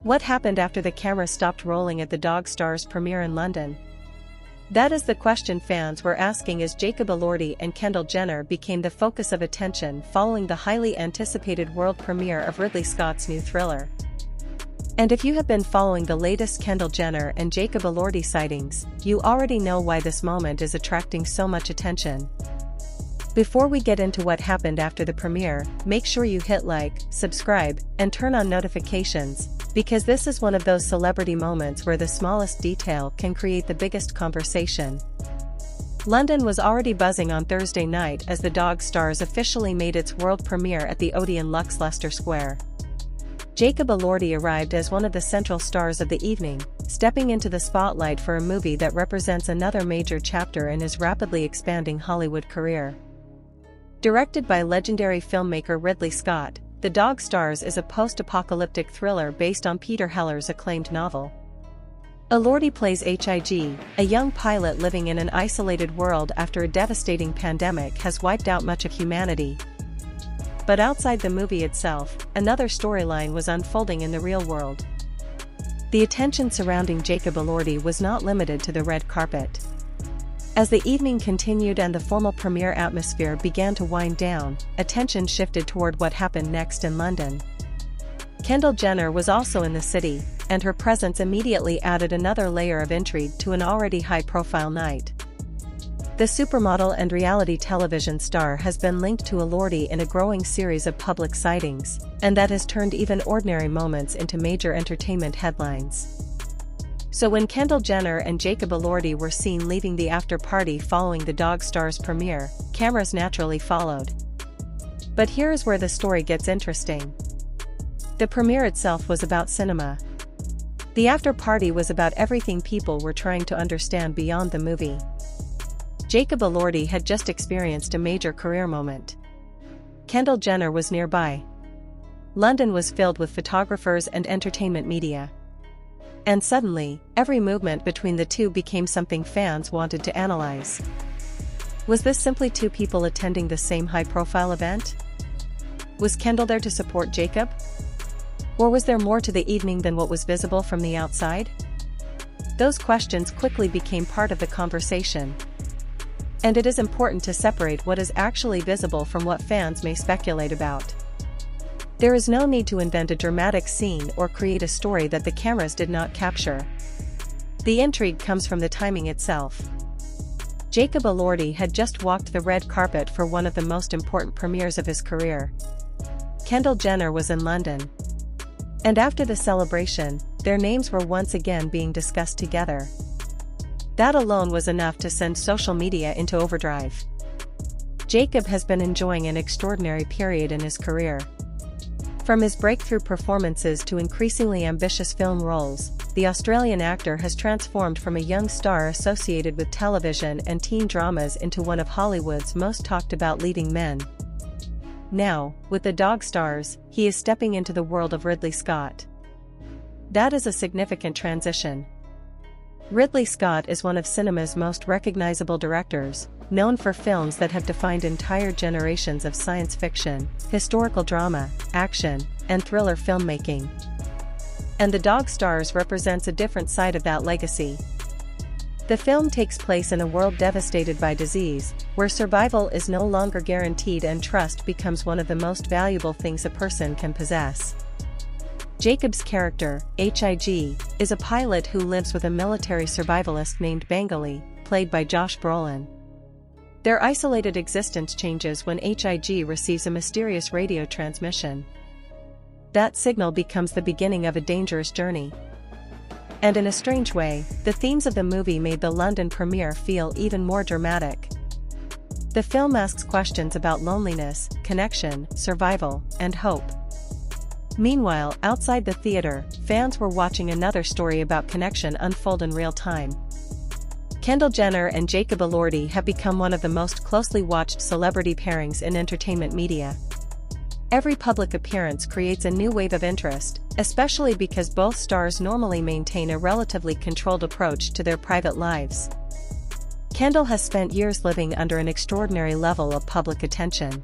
What happened after the camera stopped rolling at the Dog Stars premiere in London? That is the question fans were asking as Jacob Elordi and Kendall Jenner became the focus of attention following the highly anticipated world premiere of Ridley Scott's new thriller. And if you have been following the latest Kendall Jenner and Jacob Elordi sightings, you already know why this moment is attracting so much attention. Before we get into what happened after the premiere, make sure you hit like, subscribe, and turn on notifications, because this is one of those celebrity moments where the smallest detail can create the biggest conversation. London was already buzzing on Thursday night as the Dog Stars officially made its world premiere at the Odeon Lux Leicester Square. Jacob Elordi arrived as one of the central stars of the evening, stepping into the spotlight for a movie that represents another major chapter in his rapidly expanding Hollywood career. Directed by legendary filmmaker Ridley Scott, The Dog Stars is a post-apocalyptic thriller based on Peter Heller's acclaimed novel. Elordi plays Hig, a young pilot living in an isolated world after a devastating pandemic has wiped out much of humanity. But outside the movie itself, another storyline was unfolding in the real world. The attention surrounding Jacob Elordi was not limited to the red carpet. As the evening continued and the formal premiere atmosphere began to wind down, attention shifted toward what happened next in London. Kendall Jenner was also in the city, and her presence immediately added another layer of intrigue to an already high-profile night. The supermodel and reality television star has been linked to Elordi in a growing series of public sightings, and that has turned even ordinary moments into major entertainment headlines. So when Kendall Jenner and Jacob Elordi were seen leaving the after-party following the Dog Stars premiere, cameras naturally followed. But here is where the story gets interesting. The premiere itself was about cinema. The after-party was about everything people were trying to understand beyond the movie. Jacob Elordi had just experienced a major career moment. Kendall Jenner was nearby. London was filled with photographers and entertainment media. And suddenly, every movement between the two became something fans wanted to analyze. Was this simply two people attending the same high-profile event? Was Kendall there to support Jacob? Or was there more to the evening than what was visible from the outside? Those questions quickly became part of the conversation. And it is important to separate what is actually visible from what fans may speculate about. There is no need to invent a dramatic scene or create a story that the cameras did not capture. The intrigue comes from the timing itself. Jacob Elordi had just walked the red carpet for one of the most important premieres of his career. Kendall Jenner was in London. And after the celebration, their names were once again being discussed together. That alone was enough to send social media into overdrive. Jacob has been enjoying an extraordinary period in his career. From his breakthrough performances to increasingly ambitious film roles, the Australian actor has transformed from a young star associated with television and teen dramas into one of Hollywood's most talked-about leading men. Now, with the Dog Stars, he is stepping into the world of Ridley Scott. That is a significant transition. Ridley Scott is one of cinema's most recognizable directors, known for films that have defined entire generations of science fiction, historical drama, action, and thriller filmmaking. And The Dog Stars represents a different side of that legacy. The film takes place in a world devastated by disease, where survival is no longer guaranteed and trust becomes one of the most valuable things a person can possess. Jacob's character, Hig, is a pilot who lives with a military survivalist named Bengali, played by Josh Brolin. Their isolated existence changes when Hig receives a mysterious radio transmission. That signal becomes the beginning of a dangerous journey. And in a strange way, the themes of the movie made the London premiere feel even more dramatic. The film asks questions about loneliness, connection, survival, and hope. Meanwhile, outside the theater, fans were watching another story about connection unfold in real time. Kendall Jenner and Jacob Elordi have become one of the most closely watched celebrity pairings in entertainment media. Every public appearance creates a new wave of interest, especially because both stars normally maintain a relatively controlled approach to their private lives. Kendall has spent years living under an extraordinary level of public attention.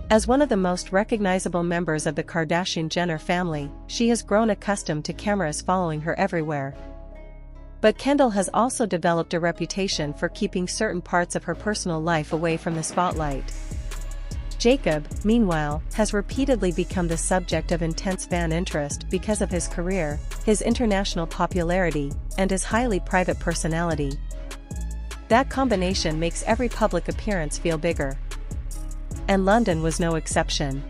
As one of the most recognizable members of the Kardashian-Jenner family, she has grown accustomed to cameras following her everywhere. But Kendall has also developed a reputation for keeping certain parts of her personal life away from the spotlight. Jacob, meanwhile, has repeatedly become the subject of intense fan interest because of his career, his international popularity, and his highly private personality. That combination makes every public appearance feel bigger. And London was no exception.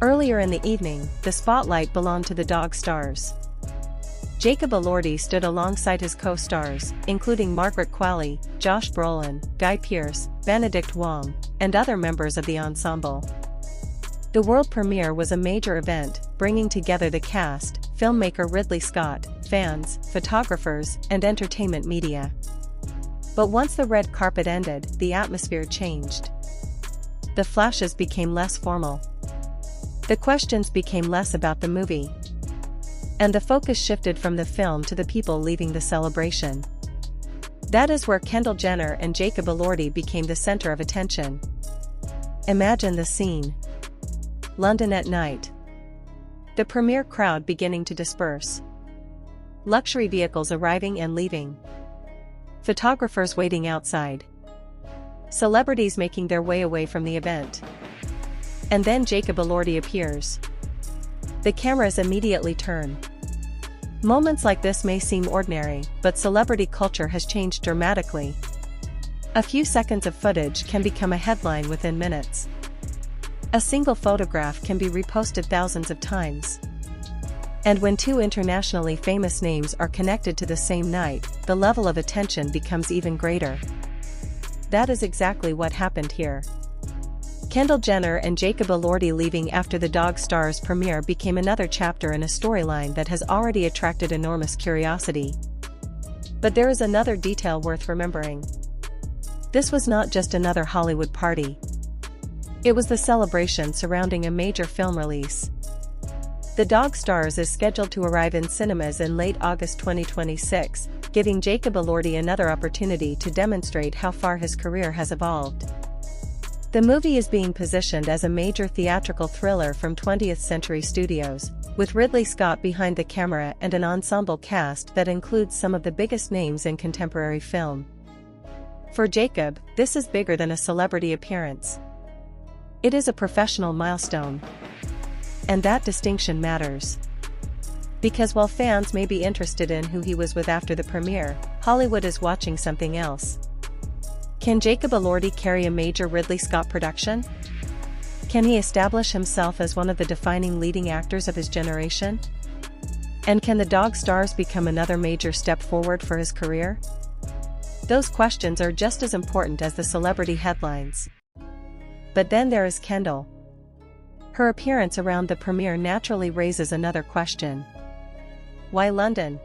Earlier in the evening, the spotlight belonged to the dog stars. Jacob Elordi stood alongside his co-stars, including Margaret Qualley, Josh Brolin, Guy Pearce, Benedict Wong, and other members of the ensemble. The world premiere was a major event, bringing together the cast, filmmaker Ridley Scott, fans, photographers, and entertainment media. But once the red carpet ended, the atmosphere changed. The flashes became less formal. The questions became less about the movie. And the focus shifted from the film to the people leaving the celebration. That is where Kendall Jenner and Jacob Elordi became the center of attention. Imagine the scene. London at night. The premiere crowd beginning to disperse. Luxury vehicles arriving and leaving. Photographers waiting outside. Celebrities making their way away from the event. And then Jacob Elordi appears. The cameras immediately turn. Moments like this may seem ordinary, but celebrity culture has changed dramatically. A few seconds of footage can become a headline within minutes. A single photograph can be reposted thousands of times. And when two internationally famous names are connected to the same night, the level of attention becomes even greater. That is exactly what happened here. Kendall Jenner and Jacob Elordi leaving after the Dog Stars premiere became another chapter in a storyline that has already attracted enormous curiosity. But there is another detail worth remembering. This was not just another Hollywood party. It was the celebration surrounding a major film release. The Dog Stars is scheduled to arrive in cinemas in late August 2026, giving Jacob Elordi another opportunity to demonstrate how far his career has evolved. The movie is being positioned as a major theatrical thriller from 20th Century Studios, with Ridley Scott behind the camera and an ensemble cast that includes some of the biggest names in contemporary film. For Jacob, this is bigger than a celebrity appearance. It is a professional milestone. And that distinction matters. Because while fans may be interested in who he was with after the premiere, Hollywood is watching something else. Can Jacob Elordi carry a major Ridley Scott production? Can he establish himself as one of the defining leading actors of his generation? And can the Dog Stars become another major step forward for his career? Those questions are just as important as the celebrity headlines. But then there is Kendall. Her appearance around the premiere naturally raises another question. Why London?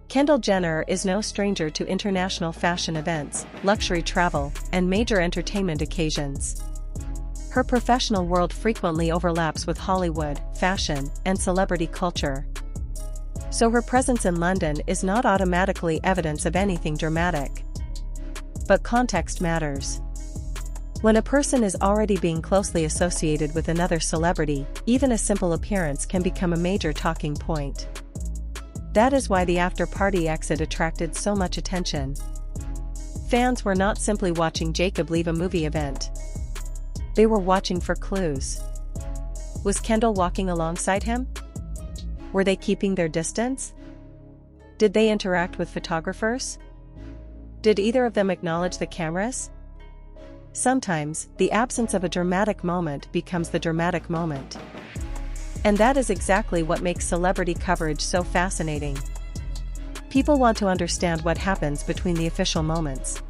Kendall Jenner is no stranger to international fashion events, luxury travel, and major entertainment occasions. Her professional world frequently overlaps with Hollywood, fashion, and celebrity culture. So her presence in London is not automatically evidence of anything dramatic. But context matters. When a person is already being closely associated with another celebrity, even a simple appearance can become a major talking point. That is why the after-party exit attracted so much attention. Fans were not simply watching Jacob leave a movie event. They were watching for clues. Was Kendall walking alongside him? Were they keeping their distance? Did they interact with photographers? Did either of them acknowledge the cameras? Sometimes, the absence of a dramatic moment becomes the dramatic moment. And that is exactly what makes celebrity coverage so fascinating. People want to understand what happens between the official moments.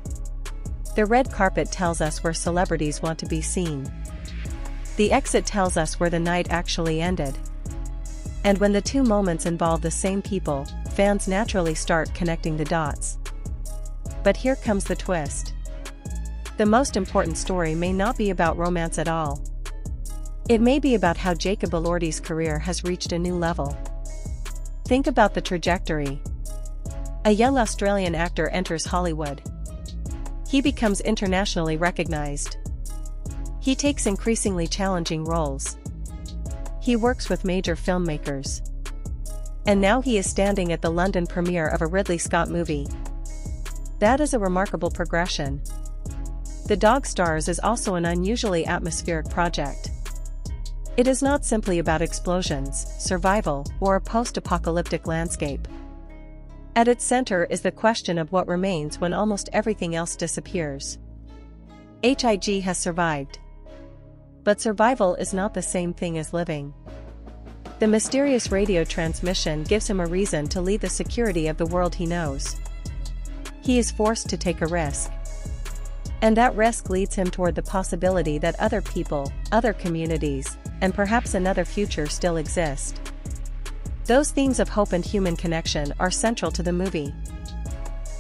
The red carpet tells us where celebrities want to be seen. The exit tells us where the night actually ended. And when the two moments involve the same people, fans naturally start connecting the dots. But here comes the twist. The most important story may not be about romance at all. It may be about how Jacob Elordi's career has reached a new level. Think about the trajectory. A young Australian actor enters Hollywood. He becomes internationally recognized. He takes increasingly challenging roles. He works with major filmmakers. And now he is standing at the London premiere of a Ridley Scott movie. That is a remarkable progression. The Dog Stars is also an unusually atmospheric project. It is not simply about explosions, survival, or a post-apocalyptic landscape. At its center is the question of what remains when almost everything else disappears. HIG has survived. But survival is not the same thing as living. The mysterious radio transmission gives him a reason to leave the security of the world he knows. He is forced to take a risk. And that risk leads him toward the possibility that other people, other communities, and perhaps another future still exist. Those themes of hope and human connection are central to the movie.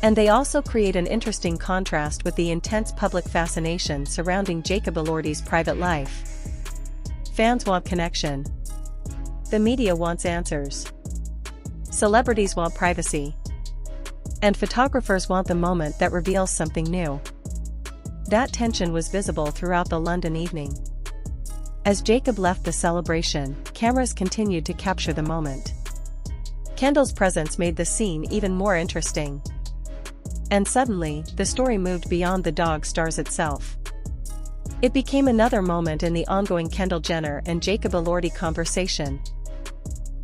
And they also create an interesting contrast with the intense public fascination surrounding Jacob Elordi's private life. Fans want connection. The media wants answers. Celebrities want privacy. And photographers want the moment that reveals something new. That tension was visible throughout the London evening. As Jacob left the celebration, cameras continued to capture the moment. Kendall's presence made the scene even more interesting. And suddenly, the story moved beyond the Dog Stars itself. It became another moment in the ongoing Kendall Jenner and Jacob Elordi conversation.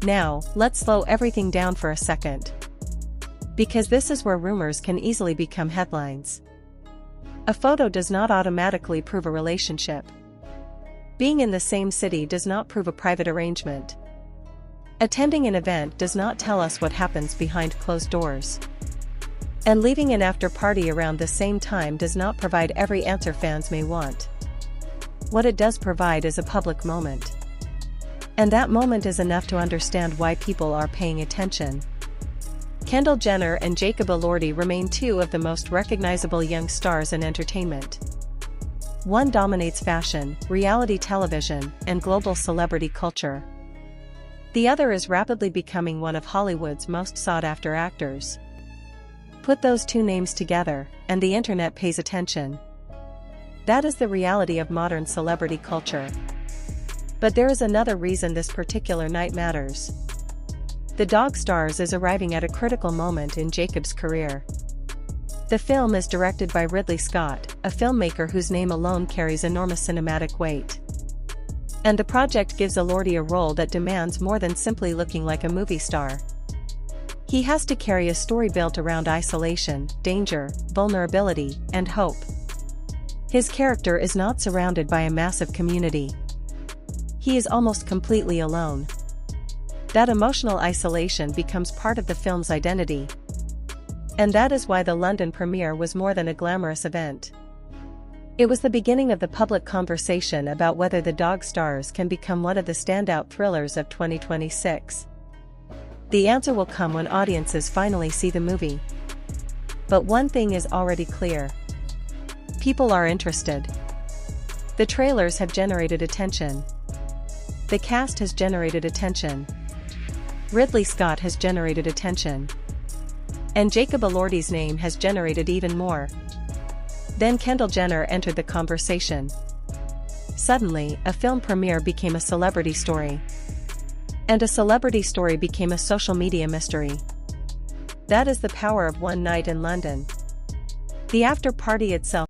Now, let's slow everything down for a second. Because this is where rumors can easily become headlines. A photo does not automatically prove a relationship. Being in the same city does not prove a private arrangement. Attending an event does not tell us what happens behind closed doors. And leaving an after party around the same time does not provide every answer fans may want. What it does provide is a public moment. And that moment is enough to understand why people are paying attention. Kendall Jenner and Jacob Elordi remain two of the most recognizable young stars in entertainment. One dominates fashion, reality television, and global celebrity culture. The other is rapidly becoming one of Hollywood's most sought-after actors. Put those two names together, and the internet pays attention. That is the reality of modern celebrity culture. But there is another reason this particular night matters. The Dog Stars is arriving at a critical moment in Jacob's career. The film is directed by Ridley Scott, a filmmaker whose name alone carries enormous cinematic weight. And the project gives Elordi a role that demands more than simply looking like a movie star. He has to carry a story built around isolation, danger, vulnerability, and hope. His character is not surrounded by a massive community. He is almost completely alone. That emotional isolation becomes part of the film's identity. And that is why the London premiere was more than a glamorous event. It was the beginning of the public conversation about whether The Dog Stars can become one of the standout thrillers of 2026. The answer will come when audiences finally see the movie. But one thing is already clear. People are interested. The trailers have generated attention. The cast has generated attention. Ridley Scott has generated attention. And Jacob Elordi's name has generated even more. Then Kendall Jenner entered the conversation. Suddenly, a film premiere became a celebrity story. And a celebrity story became a social media mystery. That is the power of one night in London. The after party itself